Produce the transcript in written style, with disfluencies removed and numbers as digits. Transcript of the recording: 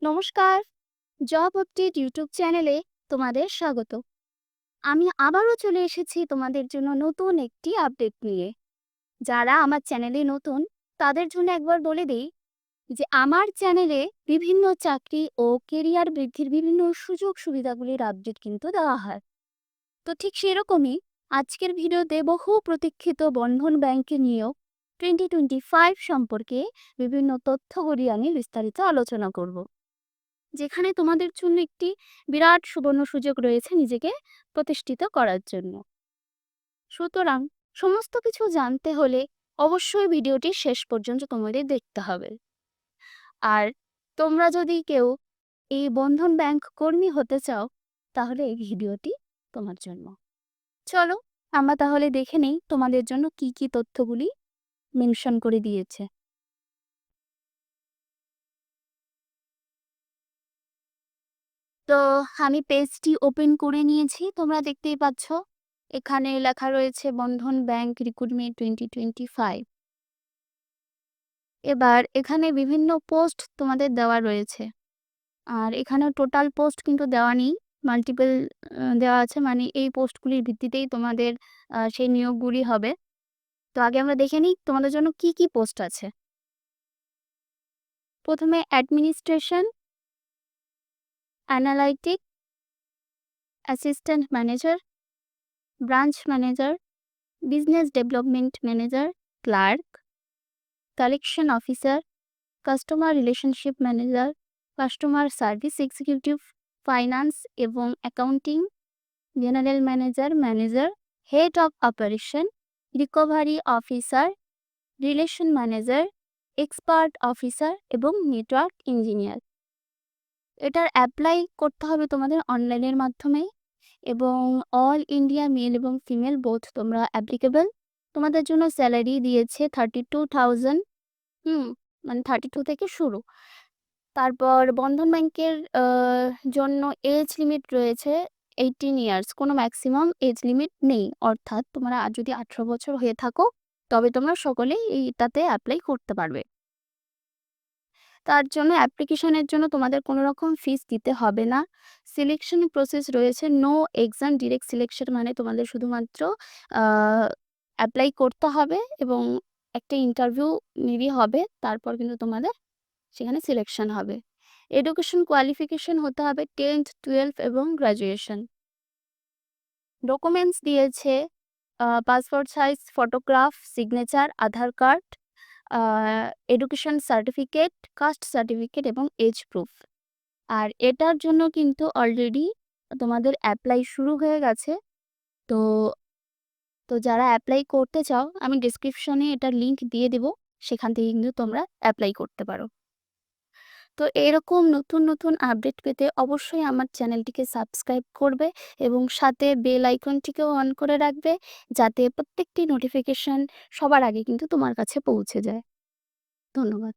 নমস্কার, job update YouTube চ্যানেলে তোমাদের স্বাগত। আমি আবারও চলে এসেছি তোমাদের জন্য নতুন একটি আপডেট নিয়ে। যারা আমার চ্যানেলে নতুন তাদের জন্য একবার বলে দিই যে আমার চ্যানেলে বিভিন্ন চাকরি ও কেরিয়ার বৃদ্ধির বিভিন্ন সুযোগ সুবিধাগুলির আপডেট কিন্তু দেওয়া হয়। তো ঠিক সেরকমই আজকের ভিডিওতে বহু প্রতীক্ষিত বন্ধন ব্যাংকে নিয়োগ 2025 সম্পর্কে বিভিন্ন তথ্যগুলি আমি বিস্তারিত আলোচনা করব, যেখানে তোমাদের জন্য একটি বিরাট সুবর্ণ সুযোগ রয়েছে নিজেকে প্রতিষ্ঠিত করার জন্য। সুতরাং সমস্ত কিছু জানতে হলে অবশ্যই ভিডিওটি শেষ পর্যন্ত তোমাদের দেখতে হবে। আর তোমরা যদি কেউ এই বন্ধন ব্যাংক কর্মী হতে চাও তাহলে এই ভিডিওটি তোমার জন্য। চলো আমরা তাহলে দেখে নেই তোমাদের জন্য কি কি তথ্যগুলি মেনশন করে দিয়েছে। তো আমি পেজটি ওপেন করে নিয়েছি, তোমরা দেখতেই পাচ্ছ এখানে লেখা রয়েছে বন্ধন ব্যাংক রিক্রুটমেন্ট 2025। এবার এখানে বিভিন্ন পোস্ট তোমাদের দেওয়া রয়েছে, আর এখানে টোটাল পোস্ট কিন্তু দেওয়া নেই, মাল্টিপল দেওয়া আছে, মানে এই পোস্টগুলির ভিত্তিতেই তোমাদের সেই নিয়োগগুলি হবে। তো আগে আমরা দেখে নিই তোমাদের জন্য কি কি পোস্ট আছে। প্রথমে administration, analytic, assistant manager, branch manager, business development manager, clerk, collection officer, customer relationship manager, customer service executive, finance এবং accounting, general manager, manager, head of operation, recovery officer, relation manager, expert officer এবং network engineer. এটার apply করতে হবে তোমাদের অনলাইনের মাধ্যমে, এবং all India male এবং ফিমেল বোথ তোমরা অ্যাপ্লিকেবল। তোমাদের জন্য স্যালারি দিয়েছে 32,000, মানে 32 থেকে শুরু। তারপর বন্ধন ব্যাংকের জন্য এজ লিমিট রয়েছে 18 ইয়ার্স, কোনো ম্যাক্সিমাম এজ লিমিট নেই। অর্থাৎ তোমরা যদি 18 বছর হয়ে থাকো তবে তোমরা সকলেই এইটাতে অ্যাপ্লাই করতে পারবে। তার জন্য অ্যাপ্লিকেশনের জন্য তোমাদের কোনো রকম ফিস দিতে হবে না। সিলেকশন প্রসেস রয়েছে নো এক্সাম, ডিরেক্ট সিলেকশন, মানে তোমাদের শুধুমাত্র অ্যাপ্লাই করতে হবে এবং একটা ইন্টারভিউ মেবি হবে, তারপর কিন্তু তোমাদের সেখানে সিলেকশন হবে। এডুকেশন কোয়ালিফিকেশন হতে হবে 10th 12th এবং গ্র্যাজুয়েশন। ডকুমেন্টস দিয়েছে passport size photograph, signature, Aadhaar card, education certificate, caste certificate এবং এজ প্রুফ। আর এটার জন্য কিন্তু অলরেডি তোমাদের অ্যাপ্লাই শুরু হয়ে গেছে। তো তো যারা অ্যাপ্লাই করতে চাও আমি ডিসক্রিপশনে এটার লিংক দিয়ে দেবো, সেখান থেকে কিন্তু তোমরা অ্যাপ্লাই করতে পারো। তো এরকম নতুন নতুন আপডেট পেতে অবশ্যই আমার চ্যানেলটিকে সাবস্ক্রাইব করবে এবং সাথে বেল আইকনটিকেও অন করে রাখবে, যাতে প্রত্যেকটি নোটিফিকেশন সবার আগে কিন্তু তোমার কাছে পৌঁছে যায়। ধন্যবাদ।